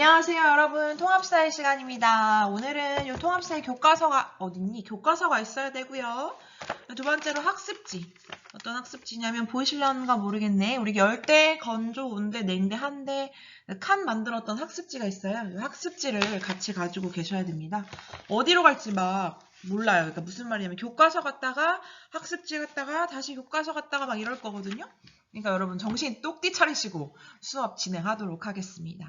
안녕하세요, 여러분. 통합사회 시간입니다. 오늘은 이 통합사회 교과서가 어딨니? 교과서가 있어야 되고요. 두 번째로 학습지. 어떤 학습지냐면 보이실런가 모르겠네. 우리 열대, 건조, 온대, 냉대, 한대, 칸 만들었던 학습지가 있어요. 이 학습지를 같이 가지고 계셔야 됩니다. 어디로 갈지 막 몰라요. 그러니까 무슨 말이냐면 교과서 갔다가 학습지 갔다가 다시 교과서 갔다가 막 이럴 거거든요. 그러니까 여러분 정신 똑띠 차리시고 수업 진행하도록 하겠습니다.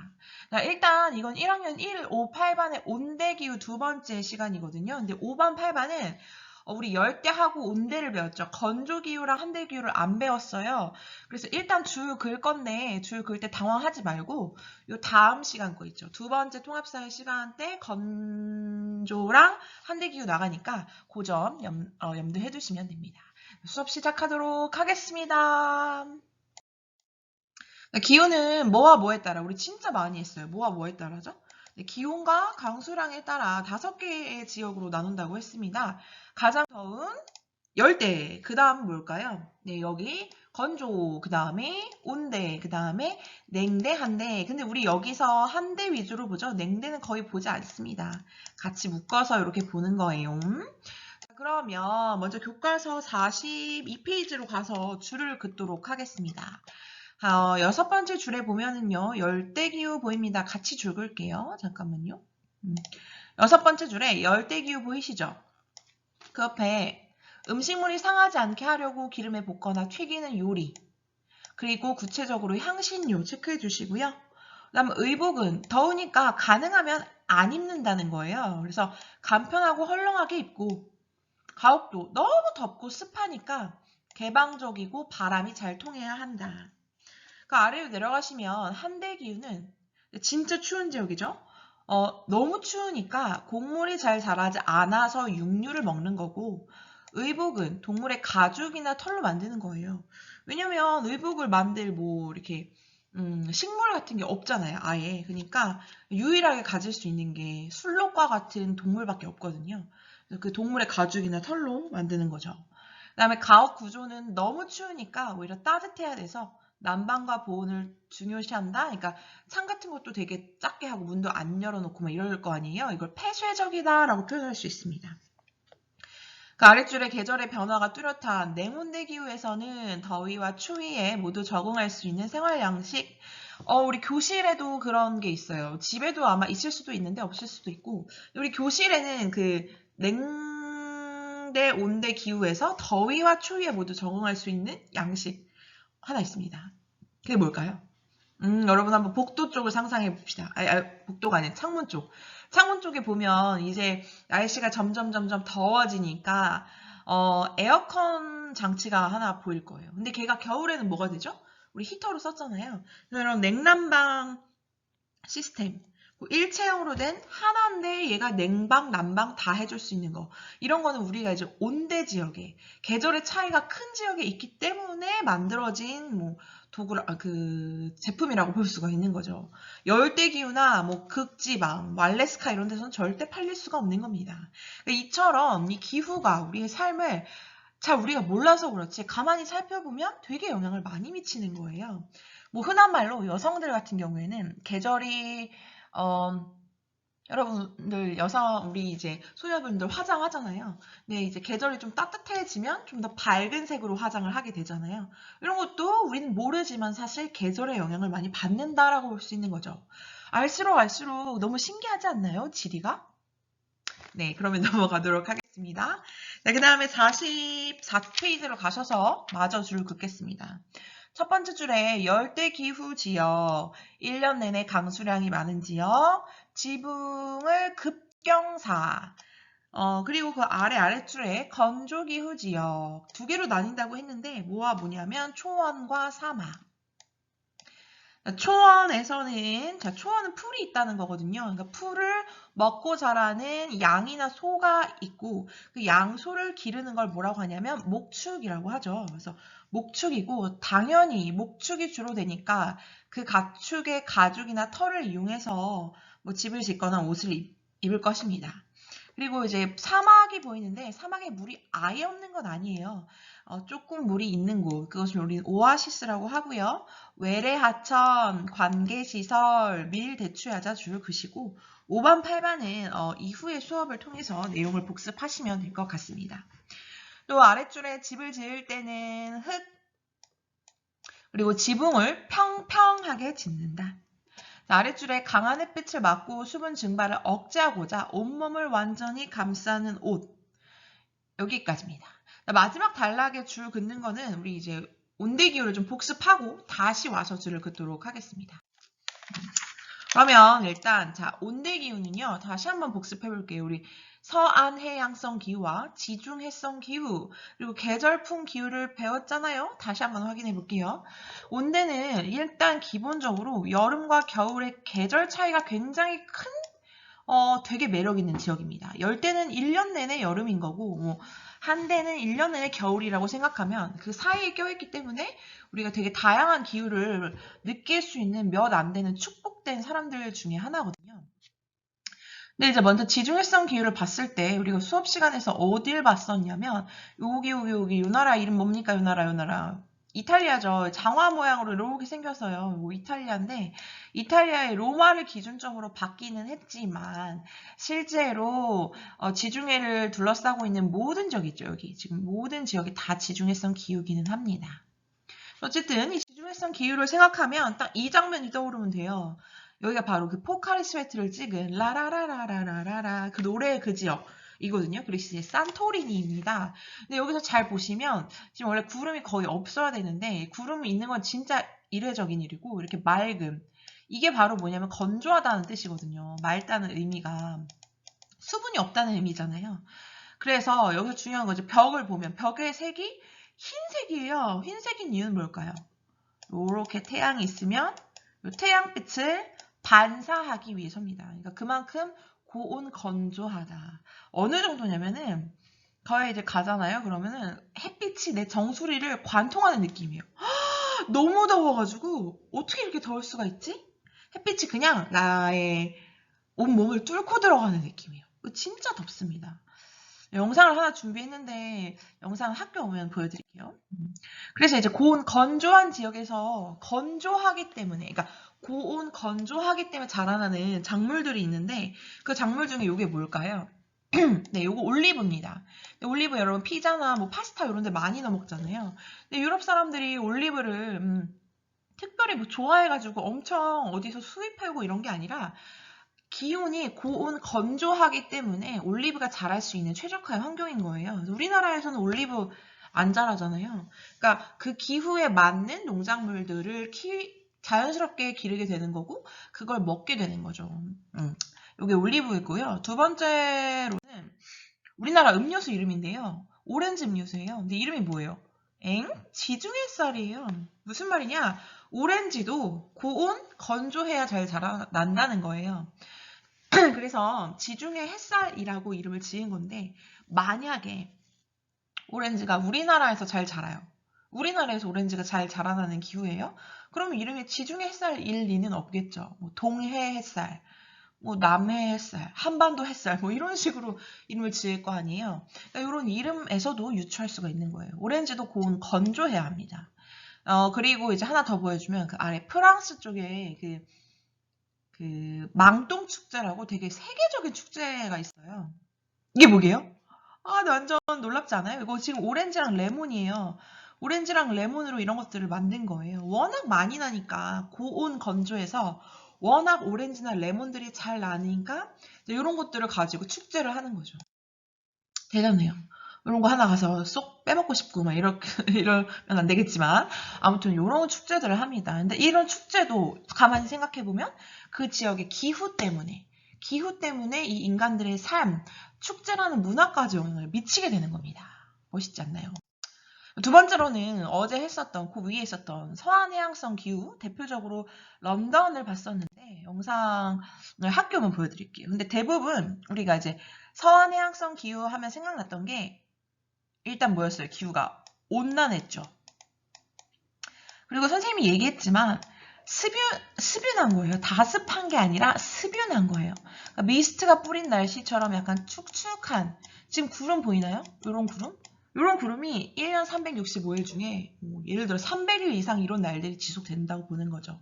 자, 일단 이건 1학년 1, 5, 8반의 온대기후 두 번째 시간이거든요. 근데 5반, 8반은 우리 열대하고 온대를 배웠죠. 건조기후랑 한대기후를 안 배웠어요. 그래서 일단 줄 긁 건데 줄 긁 때 당황하지 말고 요 다음 시간 거 있죠. 두 번째 통합사회 시간 때 건조랑 한대기후 나가니까 그 점 염두해 두시면 됩니다. 수업 시작하도록 하겠습니다. 기후는 뭐와 뭐에 따라 우리 진짜 많이 했어요. 뭐와 뭐에 따라죠? 기온과 강수량에 따라 5개의 지역으로 나눈다고 했습니다. 가장 더운 열대, 그 다음 뭘까요? 네, 여기 건조, 그 다음에 온대, 그 다음에 냉대, 한대. 근데 우리 여기서 한대 위주로 보죠. 냉대는 거의 보지 않습니다. 같이 묶어서 이렇게 보는 거예요. 그러면 먼저 교과서 42페이지로 가서 줄을 긋도록 하겠습니다. 여섯 번째 줄에 보면은요, 열대기후 보입니다. 같이 줄 긋게요. 잠깐만요. 여섯 번째 줄에 열대기후 보이시죠? 그 옆에 음식물이 상하지 않게 하려고 기름에 볶거나 튀기는 요리, 그리고 구체적으로 향신료 체크해 주시고요. 그 다음 의복은 더우니까 가능하면 안 입는다는 거예요. 그래서 간편하고 헐렁하게 입고, 가옥도 너무 덥고 습하니까 개방적이고 바람이 잘 통해야 한다. 그 아래로 내려가시면 한대기후는 진짜 추운 지역이죠. 너무 추우니까 곡물이 잘 자라지 않아서 육류를 먹는 거고, 의복은 동물의 가죽이나 털로 만드는 거예요. 왜냐면 의복을 만들 뭐 이렇게 식물 같은 게 없잖아요, 아예. 그러니까 유일하게 가질 수 있는 게 술록과 같은 동물밖에 없거든요. 그래서 그 동물의 가죽이나 털로 만드는 거죠. 그다음에 가옥 구조는 너무 추우니까 오히려 따뜻해야 돼서 난방과 보온을 중요시한다. 그러니까 창 같은 것도 되게 작게 하고 문도 안 열어놓고 막 이럴 거 아니에요. 이걸 폐쇄적이다라고 표현할 수 있습니다. 그 아랫줄에 계절의 변화가 뚜렷한 냉온대 기후에서는 더위와 추위에 모두 적응할 수 있는 생활 양식. 우리 교실에도 그런 게 있어요. 집에도 아마 있을 수도 있는데 없을 수도 있고, 우리 교실에는 그 냉대 온대 기후에서 더위와 추위에 모두 적응할 수 있는 양식 하나 있습니다. 그게 뭘까요? 여러분 한번 복도 쪽을 상상해 봅시다. 복도가 아니라 창문 쪽. 창문 쪽에 보면 이제 날씨가 점점 더워지니까 에어컨 장치가 하나 보일 거예요. 근데 걔가 겨울에는 뭐가 되죠? 우리 히터로 썼잖아요. 그런 냉난방 시스템. 일체형으로 된 하나인데 얘가 냉방, 난방 다 해줄 수 있는 거. 이런 거는 우리가 이제 온대 지역에 계절의 차이가 큰 지역에 있기 때문에 만들어진 뭐 그 제품이라고 볼 수가 있는 거죠. 열대 기후나 뭐 극지방, 알래스카 이런 데서는 절대 팔릴 수가 없는 겁니다. 그러니까 이처럼 이 기후가 우리의 삶을 잘 우리가 몰라서 그렇지 가만히 살펴보면 되게 영향을 많이 미치는 거예요. 뭐 흔한 말로 여성들 같은 경우에는 계절이 여러분들 우리 이제 소녀분들 화장하잖아요. 근데 이제 계절이 좀 따뜻해지면 좀 더 밝은 색으로 화장을 하게 되잖아요. 이런 것도 우리는 모르지만 사실 계절의 영향을 많이 받는다라고 볼 수 있는 거죠. 알수록 너무 신기하지 않나요? 지리가? 네, 그러면 넘어가도록 하겠습니다. 네, 그 다음에 44페이지로 가셔서 마저 줄을 긋겠습니다. 첫 번째 줄에 열대기후 지역, 1년 내내 강수량이 많은 지역, 지붕을 급경사, 그리고 그 아랫줄에 건조기후 지역, 두 개로 나뉜다고 했는데 뭐와 뭐냐면 초원과 사막. 초원에서는 초원은 풀이 있다는 거거든요. 그러니까 풀을 먹고 자라는 양이나 소가 있고 그 양소를 기르는 걸 뭐라고 하냐면 목축이라고 하죠. 그래서 목축이고 당연히 목축이 주로 되니까 그 가축의 가죽이나 털을 이용해서 뭐 집을 짓거나 옷을 입을 것입니다. 그리고 이제 사막이 보이는데 사막에 물이 아예 없는 건 아니에요. 조금 물이 있는 곳, 그것을 우리는 오아시스라고 하고요. 외래 하천, 관계시설, 밀대추야자 줄 그시고 5번, 8번은 이후의 수업을 통해서 내용을 복습하시면 될 것 같습니다. 또 아랫줄에 집을 지을 때는 흙, 그리고 지붕을 평평하게 짓는다. 아랫줄에 강한 햇빛을 막고 수분 증발을 억제하고자 온몸을 완전히 감싸는 옷. 여기까지입니다. 마지막 단락에 줄 긋는 거는 우리 이제 온대기호를 좀 복습하고 다시 와서 줄을 긋도록 하겠습니다. 그러면 일단 자 온대기후는요. 다시 한번 복습해 볼게요. 우리 서안해양성 기후와 지중해성 기후 그리고 계절풍 기후를 배웠잖아요. 다시 한번 확인해 볼게요. 온대는 일단 기본적으로 여름과 겨울의 계절 차이가 굉장히 큰 되게 매력 있는 지역입니다. 열대는 1년 내내 여름인 거고 뭐 한대는 1년 내내 겨울이라고 생각하면 그 사이에 껴있기 때문에 우리가 되게 다양한 기후를 느낄 수 있는 몇 안 되는 축복된 사람들 중에 하나거든요. 근데 이제 먼저 지중해성 기후를 봤을 때 우리가 수업 시간에서 어딜 봤었냐면 여기 요 나라 이름 뭡니까? 요 나라 이탈리아죠. 장화 모양으로 이렇게 생겨서요. 뭐 이탈리아인데 이탈리아의 로마를 기준점으로 받기는 했지만 실제로 지중해를 둘러싸고 있는 모든 지역 있죠. 여기 지금 모든 지역이 다 지중해성 기후기는 합니다. 어쨌든 이 지중해성 기후를 생각하면 딱 이 장면이 떠오르면 돼요. 여기가 바로 그 포카리 스웨트를 찍은 라라라라라라라 그 노래의 그 지역이거든요. 그리스의 산토리니입니다. 근데 여기서 잘 보시면 지금 원래 구름이 거의 없어야 되는데 구름이 있는 건 진짜 이례적인 일이고 이렇게 맑음. 이게 바로 뭐냐면 건조하다는 뜻이거든요. 맑다는 의미가 수분이 없다는 의미잖아요. 그래서 여기서 중요한 거죠. 벽을 보면 벽의 색이 흰색이에요. 흰색인 이유는 뭘까요? 이렇게 태양이 있으면 이 태양빛을 반사하기 위해서입니다. 그러니까 그만큼 고온 건조하다. 어느 정도냐면은 거의 이제 가잖아요. 그러면은 햇빛이 내 정수리를 관통하는 느낌이에요. 너무 더워가지고 어떻게 이렇게 더울 수가 있지? 햇빛이 그냥 나의 온몸을 뚫고 들어가는 느낌이에요. 진짜 덥습니다. 영상을 하나 준비했는데 영상 학교 오면 보여드릴게요. 그래서 이제 고온 건조한 지역에서 건조하기 때문에 그러니까 고온 건조하기 때문에 자라나는 작물들이 있는데 그 작물 중에 이게 뭘까요? 네, 요거 올리브입니다. 올리브 여러분 피자나 뭐 파스타 이런 데 많이 넣어 먹잖아요. 근데 유럽 사람들이 올리브를 특별히 뭐 좋아해가지고 엄청 어디서 수입하고 이런 게 아니라 기온이 고온 건조하기 때문에 올리브가 자랄 수 있는 최적화의 환경인 거예요. 그래서 우리나라에서는 올리브 안 자라잖아요. 그러니까 그 기후에 맞는 농작물들을 자연스럽게 기르게 되는 거고 그걸 먹게 되는 거죠. 이게 올리브이고요. 두 번째로는 우리나라 음료수 이름인데요. 오렌지 음료수예요. 근데 이름이 뭐예요? 지중해쌀이에요. 무슨 말이냐? 오렌지도 고온 건조해야 잘 자라난다는 거예요. 그래서 지중해 햇살이라고 이름을 지은 건데 만약에 오렌지가 우리나라에서 잘 자라요. 우리나라에서 오렌지가 잘 자라나는 기후예요. 그러면 이름이 지중해 햇살일 리는 없겠죠. 뭐 동해 햇살, 뭐 남해 햇살, 한반도 햇살 뭐 이런 식으로 이름을 지을 거 아니에요. 그러니까 이런 이름에서도 유추할 수가 있는 거예요. 오렌지도 고온 건조해야 합니다. 그리고 이제 하나 더 보여주면 그 아래 프랑스 쪽에 그 망동 축제라고 되게 세계적인 축제가 있어요. 이게 뭐게요? 아, 네, 완전 놀랍지 않아요? 이거 지금 오렌지랑 레몬이에요. 오렌지랑 레몬으로 이런 것들을 만든 거예요. 워낙 많이 나니까 고온 건조해서 워낙 오렌지나 레몬들이 잘 나니까 이런 것들을 가지고 축제를 하는 거죠. 대단해요. 이런 거 하나 가서 쏙 빼먹고 싶고 막 이러면 안 되겠지만 아무튼 이런 축제들을 합니다. 근데 이런 축제도 가만히 생각해 보면 그 지역의 기후 때문에 이 인간들의 삶, 축제라는 문화까지 영향을 미치게 되는 겁니다. 멋있지 않나요? 두 번째로는 어제 했었던 그 위에 있었던 서안해양성 기후 대표적으로 런던을 봤었는데 영상을 학교 오면 보여드릴게요. 근데 대부분 우리가 이제 서안해양성 기후 하면 생각났던 게 일단 뭐였어요? 기후가 온난했죠. 그리고 선생님이 얘기했지만 스뷰난 거예요. 다습한 게 아니라 스뷰난 거예요. 그러니까 미스트가 뿌린 날씨처럼 약간 축축한, 지금 구름 보이나요? 요런 구름? 요런 구름이 1년 365일 중에 예를 들어 300일 이상 이런 날들이 지속된다고 보는 거죠.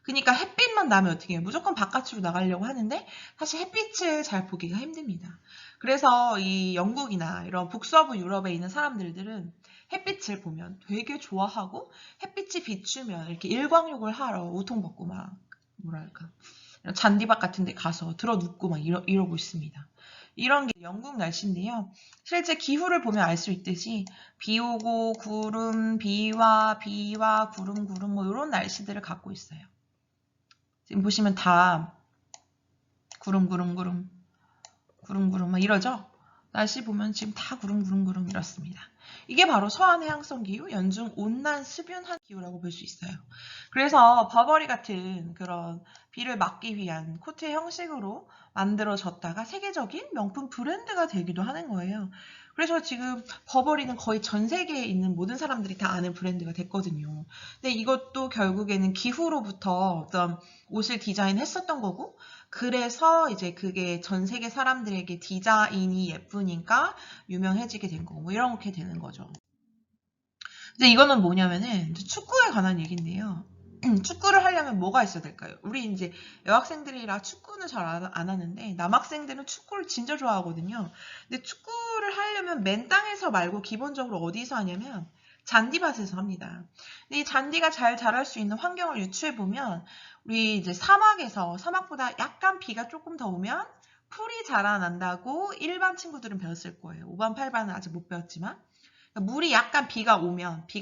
그러니까 햇빛만 나면 어떻게 해요? 무조건 바깥으로 나가려고 하는데 사실 햇빛을 잘 보기가 힘듭니다. 그래서 이 영국이나 이런 북서부 유럽에 있는 사람들은 햇빛을 보면 되게 좋아하고 햇빛이 비추면 이렇게 일광욕을 하러 우통 벗고 막 뭐랄까 잔디밭 같은 데 가서 들어 눕고 막 이러고 있습니다. 이런 게 영국 날씨인데요. 실제 기후를 보면 알 수 있듯이 비 오고 구름, 비와 구름 뭐 이런 날씨들을 갖고 있어요. 지금 보시면 다 구름 막 이러죠? 날씨 보면 지금 다 구름 이렇습니다. 이게 바로 서안해양성 기후, 연중 온난 수변한 기후라고 볼 수 있어요. 그래서 버버리 같은 그런 비를 막기 위한 코트의 형식으로 만들어졌다가 세계적인 명품 브랜드가 되기도 하는 거예요. 그래서 지금 버버리는 거의 전 세계에 있는 모든 사람들이 다 아는 브랜드가 됐거든요. 근데 이것도 결국에는 기후로부터 어떤 옷을 디자인했었던 거고, 그래서 이제 그게 전 세계 사람들에게 디자인이 예쁘니까 유명해지게 된 거고, 뭐 이렇게 되는 거죠. 근데 이거는 뭐냐면은 축구에 관한 얘기인데요. 축구를 하려면 뭐가 있어야 될까요? 우리 이제 여학생들이라 축구는 잘 안 하는데 남학생들은 축구를 진짜 좋아하거든요. 근데 축구를 하려면 맨 땅에서 말고 기본적으로 어디서 하냐면 잔디밭에서 합니다. 근데 이 잔디가 잘 자랄 수 있는 환경을 유추해 보면 우리 이제 사막보다 약간 비가 조금 더 오면 풀이 자라난다고 일반 친구들은 배웠을 거예요. 5반, 8반은 아직 못 배웠지만. 물이 약간 비가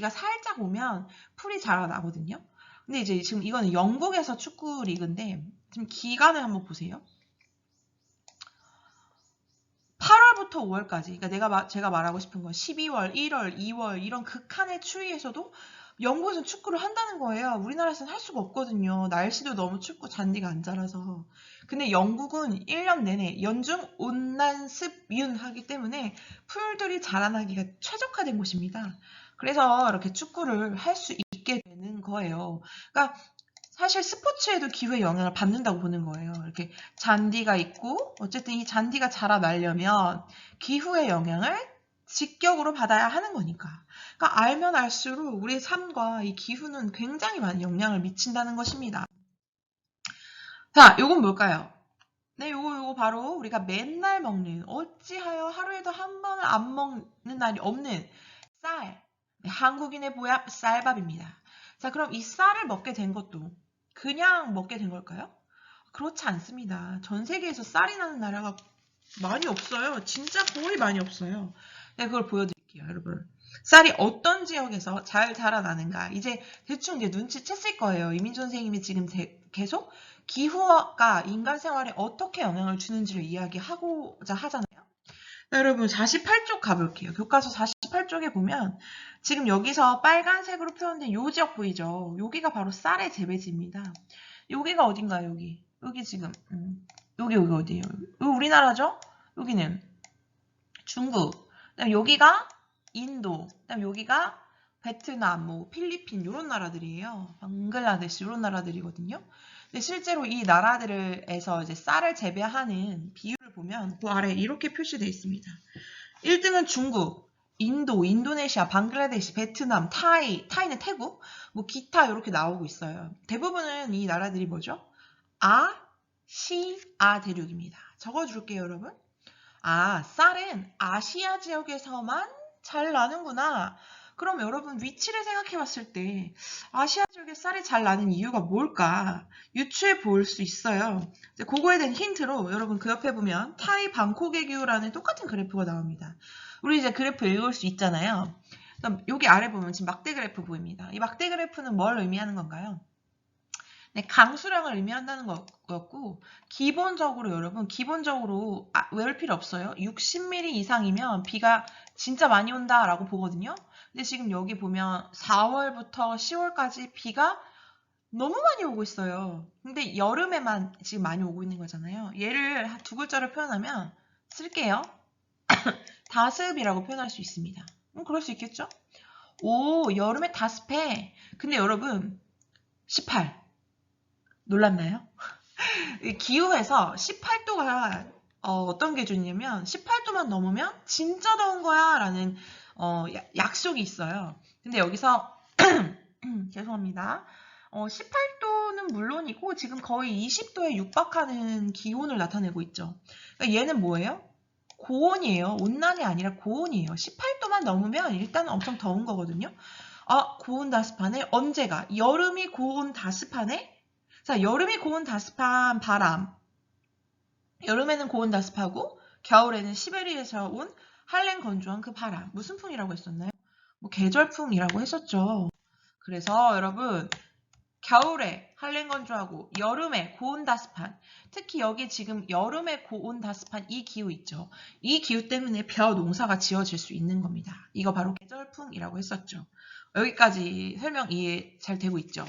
살짝 오면 풀이 자라나거든요. 근데 이제 지금 이거는 영국에서 축구 리그인데 지금 기간을 한번 보세요. 8월부터 5월까지. 그러니까 제가 말하고 싶은 건 12월, 1월, 2월 이런 극한의 추위에서도 영국에서는 축구를 한다는 거예요. 우리나라에서는 할 수가 없거든요. 날씨도 너무 춥고 잔디가 안 자라서. 근데 영국은 1년 내내 연중 온난습윤하기 때문에 풀들이 자라나기가 최적화된 곳입니다. 그래서 이렇게 축구를 할 수 있게 되는 거예요. 그러니까 사실 스포츠에도 기후의 영향을 받는다고 보는 거예요. 이렇게 잔디가 있고 어쨌든 이 잔디가 자라나려면 기후의 영향을 직격으로 받아야 하는 거니까. 그러니까 알면 알수록 우리의 삶과 이 기후는 굉장히 많은 영향을 미친다는 것입니다. 자, 요건 뭘까요? 네, 요거 바로 우리가 맨날 먹는 어찌하여 하루에도 한 번을 안 먹는 날이 없는 쌀. 네, 한국인의 보약 쌀밥입니다. 자, 그럼 이 쌀을 먹게 된 것도 그냥 먹게 된 걸까요? 그렇지 않습니다. 전 세계에서 쌀이 나는 나라가 많이 없어요. 진짜 거의 많이 없어요. 네, 그걸 보여드릴게요, 여러분. 쌀이 어떤 지역에서 잘 자라나는가. 이제 대충 이제 눈치챘을 거예요. 이민주 선생님이 지금 계속 기후가 인간 생활에 어떻게 영향을 주는지를 이야기하고자 하잖아요. 네, 여러분 48쪽 가볼게요. 교과서 48쪽에 보면 지금 여기서 빨간색으로 표현된 요 지역 보이죠? 여기가 바로 쌀의 재배지입니다. 여기가 어딘가요? 여기 지금 여기 어디예요? 여기 우리나라죠? 여기는 중국. 그다음 여기가 인도. 그다음 여기가 베트남, 뭐 필리핀 이런 나라들이에요. 방글라데시 이런 나라들이거든요. 근데 실제로 이 나라들에서 이제 쌀을 재배하는 비율을 보면 그 아래 이렇게 표시되어 있습니다. 1등은 중국, 인도, 인도네시아, 방글라데시, 베트남, 타이는 태국, 뭐 기타 이렇게 나오고 있어요. 대부분은 이 나라들이 뭐죠? 아시아 대륙입니다. 적어줄게요, 여러분. 아, 쌀은 아시아 지역에서만 잘 나는구나. 그럼 여러분 위치를 생각해 봤을 때 아시아 지역에 쌀이 잘 나는 이유가 뭘까? 유추해 볼 수 있어요. 그거에 대한 힌트로 여러분 그 옆에 보면 타이 방콕의 기후라는 똑같은 그래프가 나옵니다. 우리 이제 그래프 읽을 수 있잖아요. 그럼 여기 아래 보면 지금 막대 그래프 보입니다. 이 막대 그래프는 뭘 의미하는 건가요? 네, 강수량을 의미한다는 거였고 기본적으로 여러분 외울 필요 없어요. 60mm 이상이면 비가 진짜 많이 온다라고 보거든요. 근데 지금 여기 보면 4월부터 10월까지 비가 너무 많이 오고 있어요. 근데 여름에만 지금 많이 오고 있는 거잖아요. 얘를 두 글자로 표현하면 쓸게요. 다습이라고 표현할 수 있습니다. 그럴 수 있겠죠? 오, 여름에 다습해. 근데 여러분 18. 놀랐나요? 기후에서 18도가 어떤 기준이냐면 18도만 넘으면 진짜 더운 거야 라는 약속이 있어요. 근데 여기서 죄송합니다. 18도는 물론이고 지금 거의 20도에 육박하는 기온을 나타내고 있죠. 그러니까 얘는 뭐예요? 고온이에요. 온난이 아니라 고온이에요. 18도만 넘으면 일단 엄청 더운 거거든요. 아, 고온 다습하네? 언제가? 여름이 고온 다습하네? 자, 여름이 고온 다습한 바람. 여름에는 고온 다습하고 겨울에는 시베리아에서 온 한랭 건조한 그 바람. 무슨 풍이라고 했었나요? 뭐 계절풍이라고 했었죠. 그래서 여러분 겨울에 한랭 건조하고 여름에 고온 다습한, 특히 여기 지금 여름에 고온 다습한 이 기후 있죠. 이 기후 때문에 벼 농사가 지어질 수 있는 겁니다. 이거 바로 계절풍이라고 했었죠. 여기까지 설명 이해 잘 되고 있죠.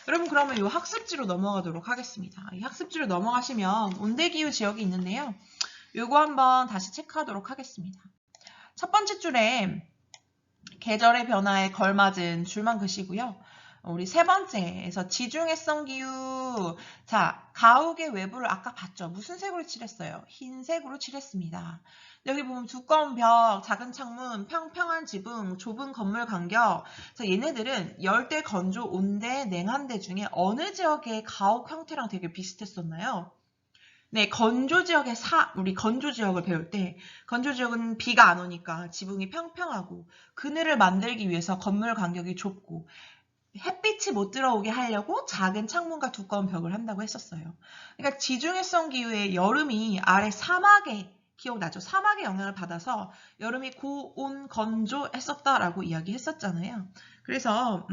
여러분 그러면 이 학습지로 넘어가도록 하겠습니다. 이 학습지로 넘어가시면 온대기후 지역이 있는데요. 요거 한번 다시 체크하도록 하겠습니다. 첫 번째 줄에 계절의 변화에 걸맞은 줄만 그시고요. 우리 세 번째에서 지중해성 기후. 자, 가옥의 외부를 아까 봤죠? 무슨 색으로 칠했어요? 흰색으로 칠했습니다. 여기 보면 두꺼운 벽, 작은 창문, 평평한 지붕, 좁은 건물 간격. 자, 얘네들은 열대, 건조, 온대, 냉한대 중에 어느 지역의 가옥 형태랑 되게 비슷했었나요? 네, 우리 건조 지역을 배울 때, 건조 지역은 비가 안 오니까 지붕이 평평하고, 그늘을 만들기 위해서 건물 간격이 좁고, 햇빛이 못 들어오게 하려고 작은 창문과 두꺼운 벽을 한다고 했었어요. 그러니까 지중해성 기후에 여름이 아래 사막에, 기억나죠? 사막의 영향을 받아서 여름이 고온 건조했었다라고 이야기했었잖아요. 그래서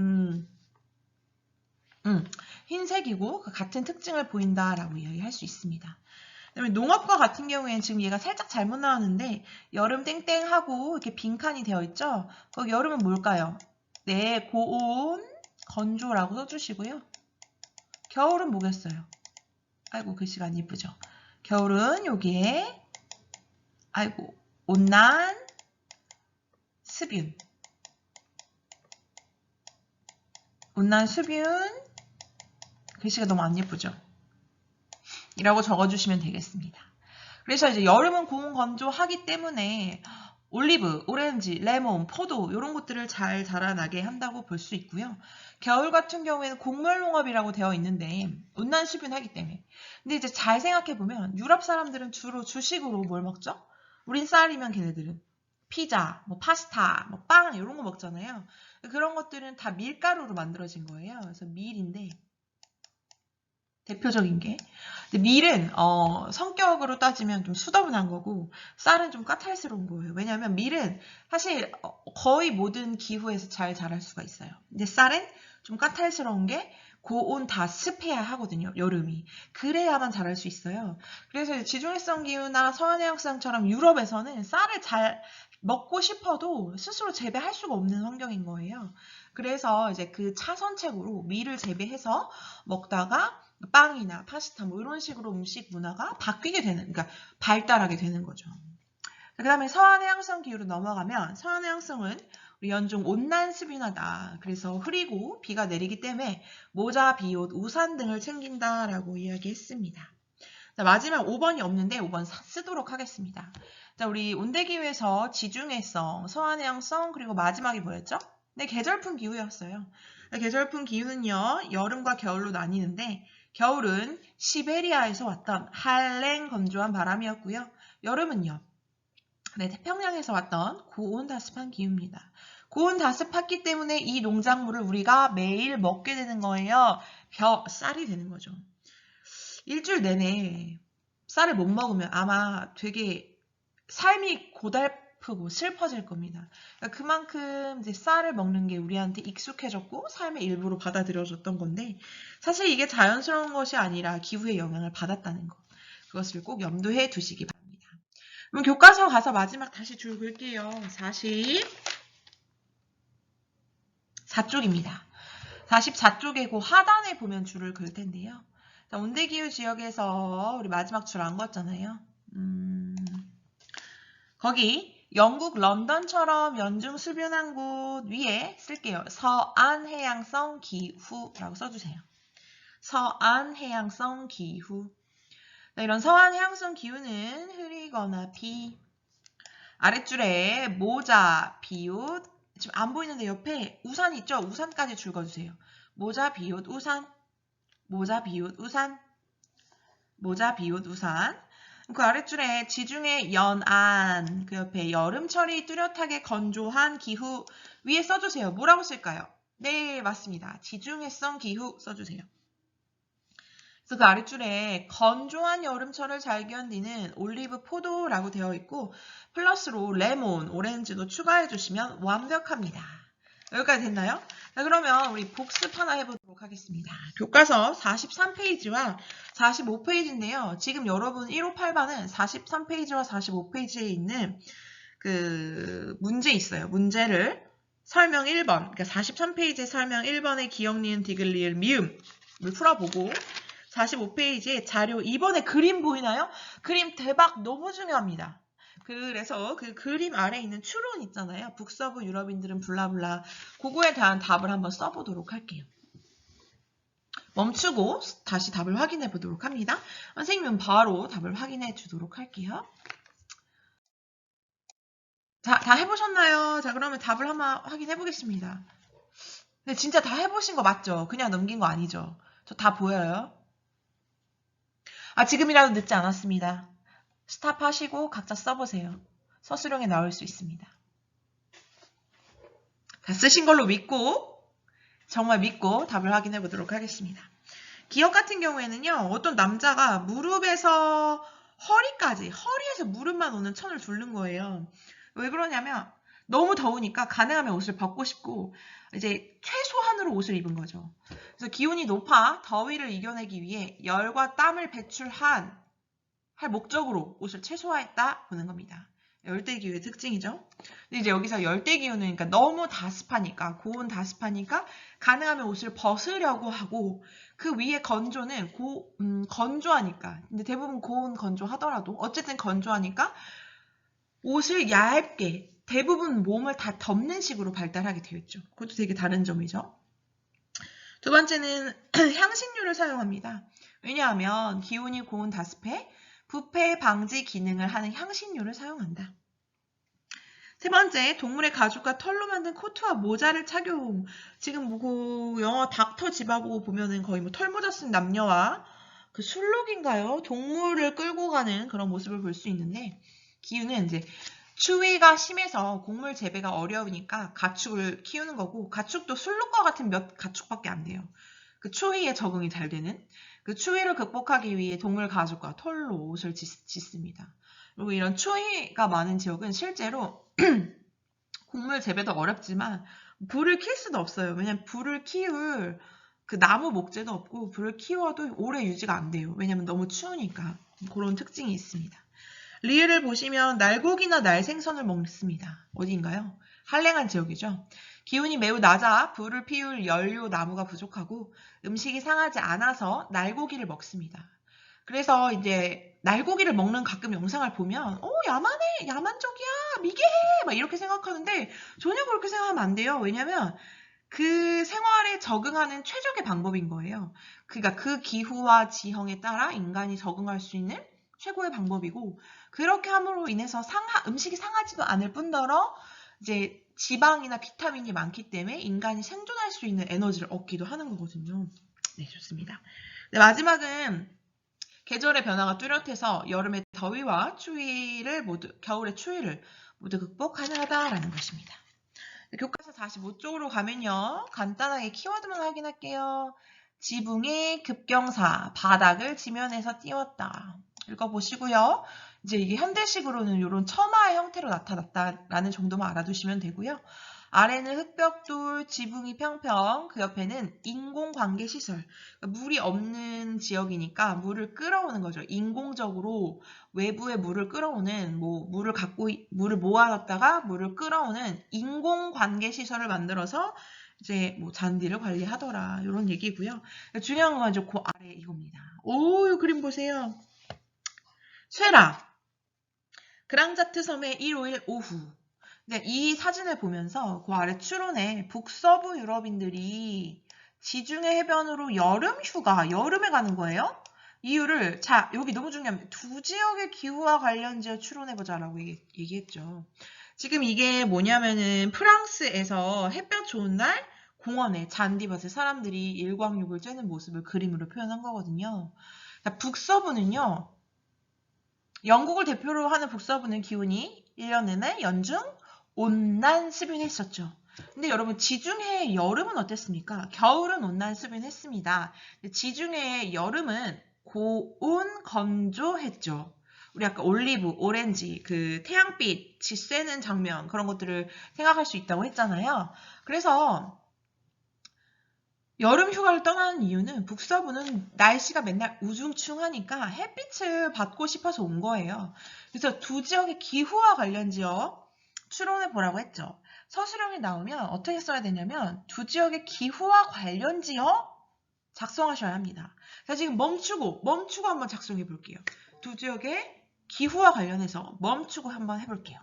흰색이고 그 같은 특징을 보인다라고 이야기할 수 있습니다. 그다음에 농업과 같은 경우에는 지금 얘가 살짝 잘못 나왔는데 여름 땡땡하고 이렇게 빈칸이 되어 있죠? 거기 여름은 뭘까요? 네, 고온 건조라고 써주시고요. 겨울은 뭐겠어요? 아이고 글씨가 안 예쁘죠? 겨울은 여기에 아이고 온난 습윤 온난 습윤 글씨가 너무 안 예쁘죠? 이라고 적어주시면 되겠습니다. 그래서 이제 여름은 고온 건조하기 때문에 올리브, 오렌지, 레몬, 포도 이런 것들을 잘 자라나게 한다고 볼 수 있고요. 겨울 같은 경우에는 곡물농업이라고 되어 있는데 온난 수분하기 때문에. 근데 이제 잘 생각해보면 유럽 사람들은 주로 주식으로 뭘 먹죠? 우린 쌀이면 걔네들은 피자, 뭐 파스타, 뭐 빵 이런 거 먹잖아요. 그런 것들은 다 밀가루로 만들어진 거예요. 그래서 밀인데 대표적인 게. 근데 밀은 성격으로 따지면 좀 수더분한 거고 쌀은 좀 까탈스러운 거예요. 왜냐하면 밀은 사실 거의 모든 기후에서 잘 자랄 수가 있어요. 근데 쌀은 좀 까탈스러운 게 고온 다습해야 하거든요. 여름이. 그래야만 자랄 수 있어요. 그래서 지중해성 기후나 서한해역성처럼 유럽에서는 쌀을 잘 먹고 싶어도 스스로 재배할 수가 없는 환경인 거예요. 그래서 이제 그 차선책으로 밀을 재배해서 먹다가 빵이나 파스타 뭐 이런 식으로 음식 문화가 바뀌게 되는, 그러니까 발달하게 되는 거죠. 그 다음에 서한해양성 기후로 넘어가면 서한해양성은 우리 연중 온난습인하다. 그래서 흐리고 비가 내리기 때문에 모자, 비옷, 우산 등을 챙긴다라고 이야기했습니다. 자, 마지막 5번이 없는데 5번 쓰도록 하겠습니다. 자, 우리 온대기후에서 지중해성, 서한해양성, 그리고 마지막이 뭐였죠? 네, 계절풍 기후였어요. 계절풍 기후는요, 여름과 겨울로 나뉘는데 겨울은 시베리아에서 왔던 한랭 건조한 바람이었고요. 여름은요, 네, 태평양에서 왔던 고온 다습한 기후입니다. 고온 다습했기 때문에 이 농작물을 우리가 매일 먹게 되는 거예요. 쌀이 되는 거죠. 일주일 내내 쌀을 못 먹으면 아마 되게 삶이 고달프고 슬퍼질 겁니다. 그러니까 그만큼 이제 쌀을 먹는 게 우리한테 익숙해졌고 삶의 일부로 받아들여졌던 건데 사실 이게 자연스러운 것이 아니라 기후의 영향을 받았다는 것. 그것을 꼭 염두해 두시기 바랍니다. 그럼 교과서 가서 마지막 다시 줄 글게요. 44쪽입니다. 44쪽에 그 하단에 보면 줄을 글 텐데요. 자, 온대기후 지역에서 우리 마지막 줄 안 걷잖아요. 거기 영국 런던처럼 연중 수변한 곳 위에 쓸게요. 서안해양성 기후라고 써주세요. 서안 해양성 기후. 이런 서안 해양성 기후는 흐리거나 비. 아랫줄에 모자, 비옷. 지금 안 보이는데 옆에 우산 있죠? 우산까지 줄거주세요. 모자, 비옷, 우산. 모자, 비옷, 우산. 모자, 비옷, 우산. 그 아랫줄에 지중해 연안, 그 옆에 여름철이 뚜렷하게 건조한 기후 위에 써주세요. 뭐라고 쓸까요? 네, 맞습니다. 지중해성 기후 써주세요. 그래서 그 아랫줄에 건조한 여름철을 잘 견디는 올리브 포도라고 되어 있고 플러스로 레몬, 오렌지도 추가해 주시면 완벽합니다. 여기까지 됐나요? 자, 그러면 우리 복습 하나 해보도록 하겠습니다. 교과서 43페이지와 45페이지인데요. 지금 여러분 158반은 43페이지와 45페이지에 있는 그 문제 있어요. 문제를 설명 1번, 그러니까 43페이지 설명 1번의 기억, 니은, 디귿, 리을, 미음을 풀어보고 45페이지에 자료 2번에 그림 보이나요? 그림 대박 너무 중요합니다. 그래서 그 그림 아래에 있는 추론 있잖아요. 북서부 유럽인들은 블라블라. 그거에 대한 답을 한번 써보도록 할게요. 멈추고 다시 답을 확인해 보도록 합니다. 선생님은 바로 답을 확인해 주도록 할게요. 자, 다 해보셨나요? 자, 그러면 답을 한번 확인해 보겠습니다. 근데 진짜 다 해보신 거 맞죠? 그냥 넘긴 거 아니죠? 저 다 보여요? 아, 지금이라도 늦지 않았습니다. 스탑하시고 각자 써보세요. 서술형에 나올 수 있습니다. 다 쓰신 걸로 믿고 정말 믿고 답을 확인해 보도록 하겠습니다. 기억 같은 경우에는요. 어떤 남자가 무릎에서 허리까지 허리에서 무릎만 오는 천을 두른 거예요. 왜 그러냐면 너무 더우니까 가능하면 옷을 벗고 싶고 이제 최소한으로 옷을 입은 거죠. 그래서 기온이 높아 더위를 이겨내기 위해 열과 땀을 배출할 목적으로 옷을 최소화했다 보는 겁니다. 열대기후의 특징이죠. 근데 이제 여기서 열대기후는 그러니까 너무 다습하니까 고온 다습하니까 가능하면 옷을 벗으려고 하고 그 위에 건조는 건조하니까 근데 대부분 고온 건조하더라도 어쨌든 건조하니까 옷을 얇게 대부분 몸을 다 덮는 식으로 발달하게 되어 있죠. 그것도 되게 다른 점이죠. 두 번째는 향신료를 사용합니다. 왜냐하면 기온이 고온 다습해 부패 방지 기능을 하는 향신료를 사용한다. 세 번째, 동물의 가죽과 털로 만든 코트와 모자를 착용. 지금 그 영어 닥터 집하고 보면은 거의 뭐 털모자 쓴 남녀와 그 술록인가요? 동물을 끌고 가는 그런 모습을 볼 수 있는데 기후는 이제 추위가 심해서 곡물 재배가 어려우니까 가축을 키우는 거고 가축도 술록과 같은 몇 가축밖에 안 돼요. 그 추위에 적응이 잘 되는 그 추위를 극복하기 위해 동물 가죽과 털로 옷을 짓습니다. 그리고 이런 추위가 많은 지역은 실제로 곡물 재배도 어렵지만 불을 킬 수도 없어요. 왜냐면 불을 키울 그 나무 목재도 없고 불을 키워도 오래 유지가 안 돼요. 왜냐면 너무 추우니까 그런 특징이 있습니다. 리을을 보시면 날고기나 날생선을 먹습니다. 어디인가요? 한랭한 지역이죠. 기온이 매우 낮아 불을 피울 연료 나무가 부족하고 음식이 상하지 않아서 날고기를 먹습니다. 그래서 이제 날고기를 먹는 가끔 영상을 보면 야만해, 야만적이야, 미개해 막 이렇게 생각하는데 전혀 그렇게 생각하면 안 돼요. 왜냐면 그 생활에 적응하는 최적의 방법인 거예요. 그러니까 그 기후와 지형에 따라 인간이 적응할 수 있는 최고의 방법이고 그렇게 함으로 인해서 음식이 상하지도 않을 뿐더러 이제 지방이나 비타민이 많기 때문에 인간이 생존할 수 있는 에너지를 얻기도 하는 거거든요. 네, 좋습니다. 네, 마지막은 계절의 변화가 뚜렷해서 여름의 더위와 겨울의 추위를 모두 극복 가능하다라는 것입니다. 네, 교과서 45쪽으로 가면요. 간단하게 키워드만 확인할게요. 지붕의 급경사, 바닥을 지면에서 띄웠다. 읽어보시고요. 이제 이게 현대식으로는 이런 첨화의 형태로 나타났다라는 정도만 알아두시면 되고요. 아래는 흙벽돌, 지붕이 평평, 그 옆에는 인공관계시설. 그러니까 물이 없는 지역이니까 물을 끌어오는 거죠. 인공적으로 외부의 물을 끌어오는, 물을 모아놨다가 물을 끌어오는 인공관계시설을 만들어서 이제 뭐 잔디를 관리하더라. 이런 얘기고요. 중요한 건 이제 그 아래 이겁니다. 오, 이 그림 보세요. 쇠라. 그랑자트 섬의 1호일 오후. 이 사진을 보면서 그 아래 추론에 북서부 유럽인들이 지중해 해변으로 여름 휴가, 여름에 가는 거예요. 이유를, 자, 여기 너무 중요합니다. 두 지역의 기후와 관련지어 추론해보자라고 얘기했죠. 지금 이게 뭐냐면은 프랑스에서 햇볕 좋은 날 공원에 잔디밭에 사람들이 일광욕을 쬐는 모습을 그림으로 표현한 거거든요. 자, 북서부는요. 영국을 대표로 하는 북서부는 기온이 1년 내내 연중 온난습윤했었죠. 근데 여러분 지중해의 여름은 어땠습니까? 겨울은 온난습윤했습니다. 지중해의 여름은 고온 건조했죠. 우리 아까 올리브, 오렌지, 그 태양빛이 쐬는 장면 그런 것들을 생각할 수 있다고 했잖아요. 그래서 여름 휴가를 떠나는 이유는 북서부는 날씨가 맨날 우중충하니까 햇빛을 받고 싶어서 온 거예요. 그래서 두 지역의 기후와 관련지어 추론해 보라고 했죠. 서술형이 나오면 어떻게 써야 되냐면 두 지역의 기후와 관련지어 작성하셔야 합니다. 자, 지금 멈추고 한번 작성해 볼게요. 두 지역의 기후와 관련해서 멈추고 한번 해볼게요.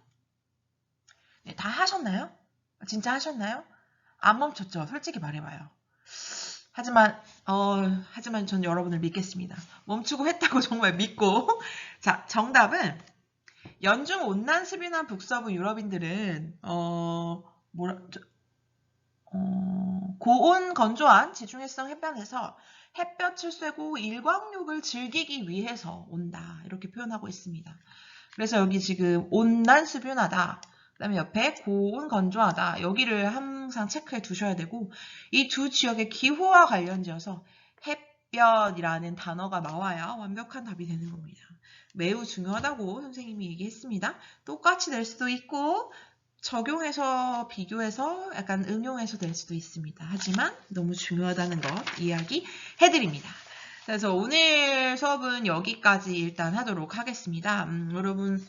네, 다 하셨나요? 진짜 하셨나요? 안 멈췄죠? 솔직히 말해봐요. 하지만 전 여러분을 믿겠습니다. 멈추고 했다고 정말 믿고. 자, 정답은 연중 온난습윤한 북서부 유럽인들은 고온 건조한 지중해성 해변에서 햇볕을 쐬고 일광욕을 즐기기 위해서 온다. 이렇게 표현하고 있습니다. 그래서 여기 지금 온난습윤하다. 그다음에 옆에 고온 건조하다. 여기를 항상 체크해 두셔야 되고 이 두 지역의 기후와 관련지어서 햇볕이라는 단어가 나와야 완벽한 답이 되는 겁니다. 매우 중요하다고 선생님이 얘기했습니다. 똑같이 낼 수도 있고 적용해서 비교해서 약간 응용해서 될 수도 있습니다. 하지만 너무 중요하다는 거 이야기해드립니다. 그래서 오늘 수업은 여기까지 일단 하도록 하겠습니다. 여러분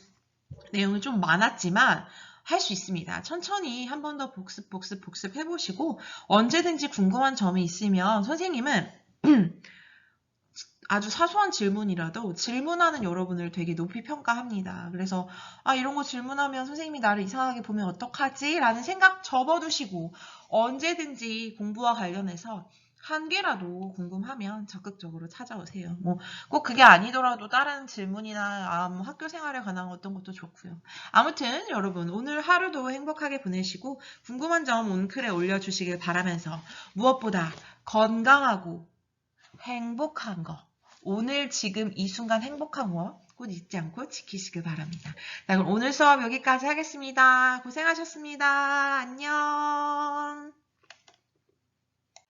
내용이 좀 많았지만 할 수 있습니다. 천천히 한 번 더 복습해보시고 언제든지 궁금한 점이 있으면 선생님은 아주 사소한 질문이라도 질문하는 여러분을 되게 높이 평가합니다. 그래서 이런 거 질문하면 선생님이 나를 이상하게 보면 어떡하지? 라는 생각 접어두시고 언제든지 공부와 관련해서 한 개라도 궁금하면 적극적으로 찾아오세요. 뭐 꼭 그게 아니더라도 다른 질문이나 뭐 학교 생활에 관한 어떤 것도 좋고요. 아무튼 여러분 오늘 하루도 행복하게 보내시고 궁금한 점 온클에 올려주시길 바라면서 무엇보다 건강하고 행복한 거 오늘 지금 이 순간 행복한 거 꼭 잊지 않고 지키시길 바랍니다. 자, 그럼 오늘 수업 여기까지 하겠습니다. 고생하셨습니다. 안녕.